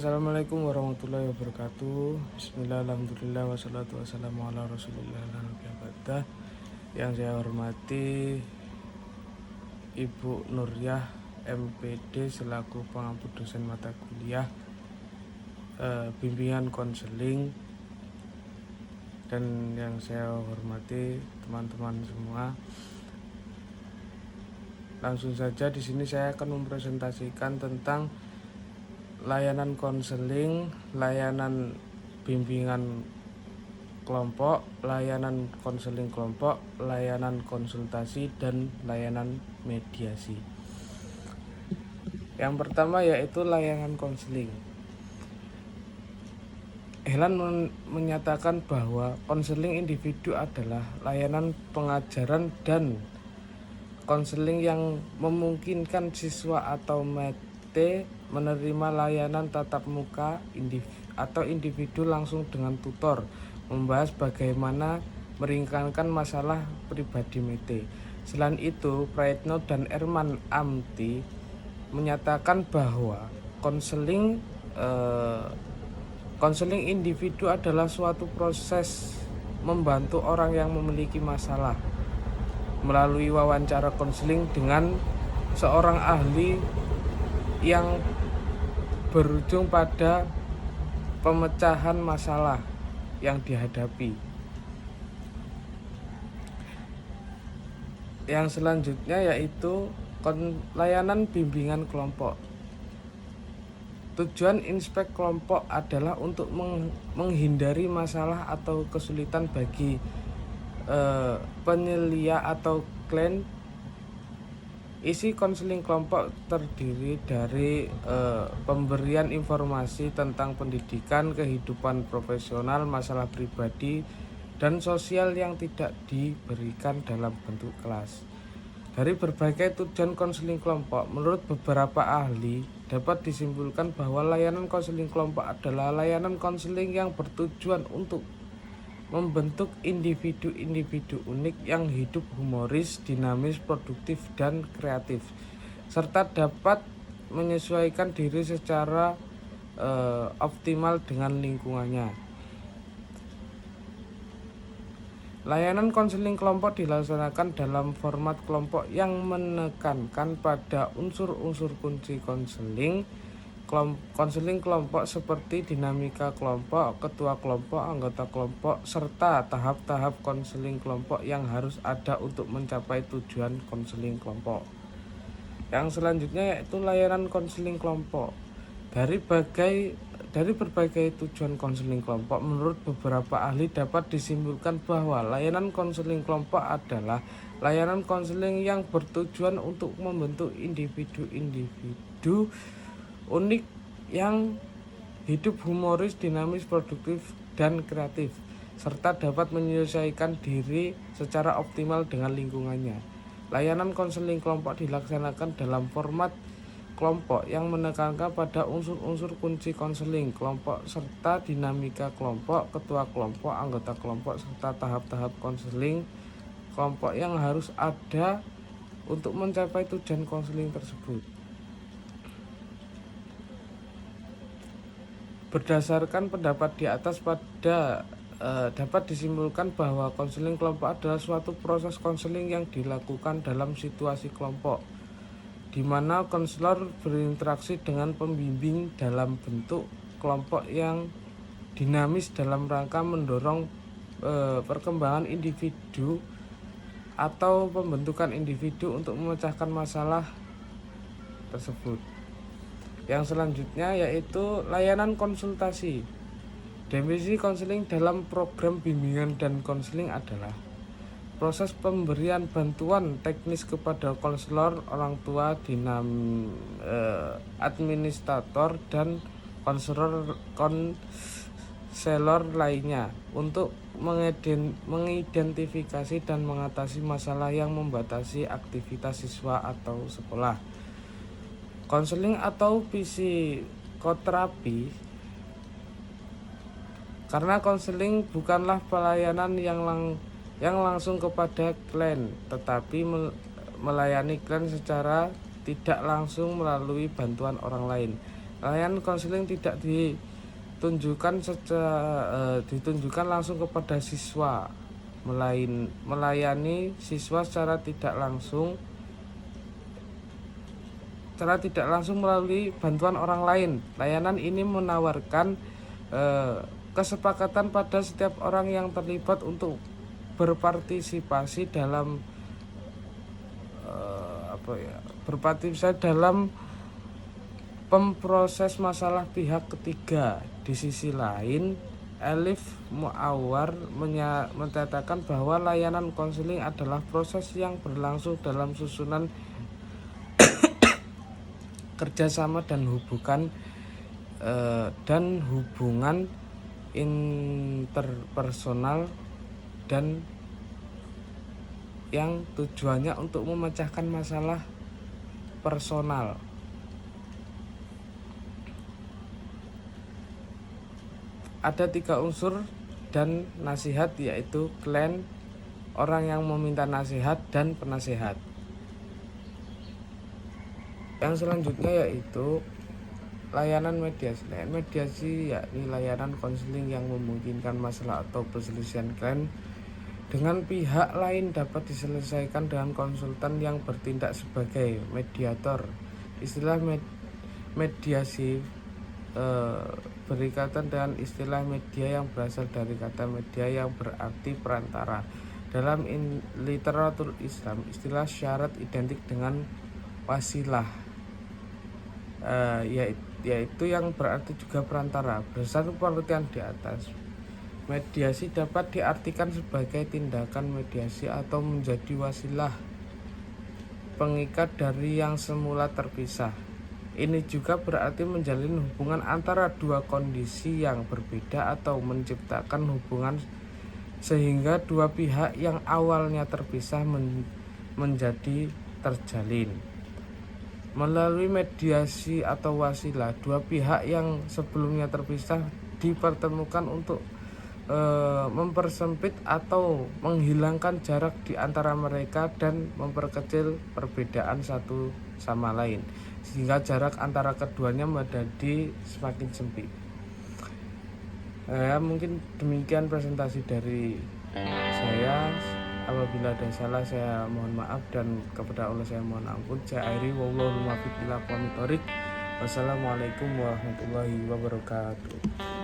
Assalamualaikum warahmatullahi wabarakatuh. Bismillah, alhamdulillah, wassalatu wassalamu ala rasulillah Yang saya hormati Ibu Nuryah MPD selaku pengampu dosen mata kuliah bimbingan konseling, dan yang saya hormati teman-teman semua. Langsung saja di sini saya akan mempresentasikan tentang layanan konseling, layanan bimbingan kelompok, layanan konseling kelompok, layanan konsultasi, dan layanan mediasi. Yang pertama yaitu layanan konseling. Helan menyatakan bahwa konseling individu adalah layanan pengajaran dan konseling yang memungkinkan siswa atau mete menerima layanan tatap muka atau individu langsung dengan tutor, membahas bagaimana meringankan masalah pribadi mete. Selain itu, Praetno dan Erman Amti menyatakan bahwa konseling individu adalah suatu proses membantu orang yang memiliki masalah melalui wawancara konseling dengan seorang ahli yang berujung pada pemecahan masalah yang dihadapi. Yang selanjutnya yaitu layanan bimbingan kelompok. Tujuan inspek kelompok adalah untuk menghindari masalah atau kesulitan bagi penyelia atau klien. Isi konseling kelompok terdiri dari pemberian informasi tentang pendidikan, kehidupan profesional, masalah pribadi, dan sosial yang tidak diberikan dalam bentuk kelas. Dari berbagai tujuan konseling kelompok, menurut beberapa ahli, dapat disimpulkan bahwa layanan konseling kelompok adalah layanan konseling yang bertujuan untuk membentuk individu-individu unik yang hidup humoris, dinamis, produktif, dan kreatif, serta dapat menyesuaikan diri secara optimal dengan lingkungannya. Layanan konseling kelompok dilaksanakan dalam format kelompok yang menekankan pada unsur-unsur kunci konseling. Konseling kelompok seperti dinamika kelompok, ketua kelompok, anggota kelompok, serta tahap-tahap konseling kelompok yang harus ada untuk mencapai tujuan konseling kelompok. Yang selanjutnya yaitu layanan konseling kelompok. Dari berbagai tujuan konseling kelompok, menurut beberapa ahli dapat disimpulkan bahwa layanan konseling kelompok adalah layanan konseling yang bertujuan untuk membentuk individu-individu unik yang hidup humoris, dinamis, produktif, dan kreatif, serta dapat menyesuaikan diri secara optimal dengan lingkungannya. Layanan konseling kelompok dilaksanakan dalam format kelompok yang menekankan pada unsur-unsur kunci konseling kelompok serta dinamika kelompok, ketua kelompok, anggota kelompok, serta tahap-tahap konseling kelompok yang harus ada untuk mencapai tujuan konseling tersebut. Berdasarkan pendapat di atas dapat disimpulkan bahwa konseling kelompok adalah suatu proses konseling yang dilakukan dalam situasi kelompok, di mana konselor berinteraksi dengan pembimbing dalam bentuk kelompok yang dinamis dalam rangka mendorong perkembangan individu atau pembentukan individu untuk memecahkan masalah tersebut. Yang selanjutnya yaitu layanan konsultasi. Definisi konseling dalam program bimbingan dan konseling adalah proses pemberian bantuan teknis kepada konselor, orang tua, administrator, dan konselor lainnya untuk mengidentifikasi dan mengatasi masalah yang membatasi aktivitas siswa atau sekolah. Konseling atau psikoterapi. Karena konseling bukanlah pelayanan yang langsung kepada klien, tetapi melayani klien secara tidak langsung melalui bantuan orang lain. Layanan konseling tidak ditunjukkan langsung kepada siswa, melayani siswa secara tidak langsung melalui bantuan orang lain. Layanan ini menawarkan kesepakatan pada setiap orang yang terlibat untuk berpartisipasi dalam pemproses masalah pihak ketiga. Di sisi lain, Elif Muawar menyatakan bahwa layanan konseling adalah proses yang berlangsung dalam susunan kerjasama dan hubungan interpersonal dan yang tujuannya untuk memecahkan masalah personal. Ada 3 unsur dan nasihat, yaitu klien, orang yang meminta nasihat, dan penasehat. Yang selanjutnya yaitu layanan mediasi. Layanan mediasi yakni layanan konseling yang memungkinkan masalah atau perselisihan klien dengan pihak lain dapat diselesaikan dengan konsultan yang bertindak sebagai mediator. Istilah mediasi berikatan dengan istilah media yang berasal dari kata media yang berarti perantara. Dalam literatur Islam, istilah syarat identik dengan wasilah, yaitu yang berarti juga perantara. Berdasarkan pengertian di atas, mediasi dapat diartikan sebagai tindakan mediasi atau menjadi wasilah pengikat dari yang semula terpisah. Ini juga berarti menjalin hubungan antara 2 kondisi yang berbeda atau menciptakan hubungan sehingga 2 pihak yang awalnya terpisah menjadi terjalin. Melalui mediasi atau wasilah, 2 pihak yang sebelumnya terpisah dipertemukan untuk mempersempit atau menghilangkan jarak di antara mereka dan memperkecil perbedaan satu sama lain, sehingga jarak antara keduanya menjadi semakin sempit. Mungkin demikian presentasi dari saya. Apabila ada salah saya mohon maaf, dan kepada Allah saya mohon ampun. Saya akhiri, wallahul muwaffiq ila aqwamit thoriq. Wassalamualaikum warahmatullahi wabarakatuh.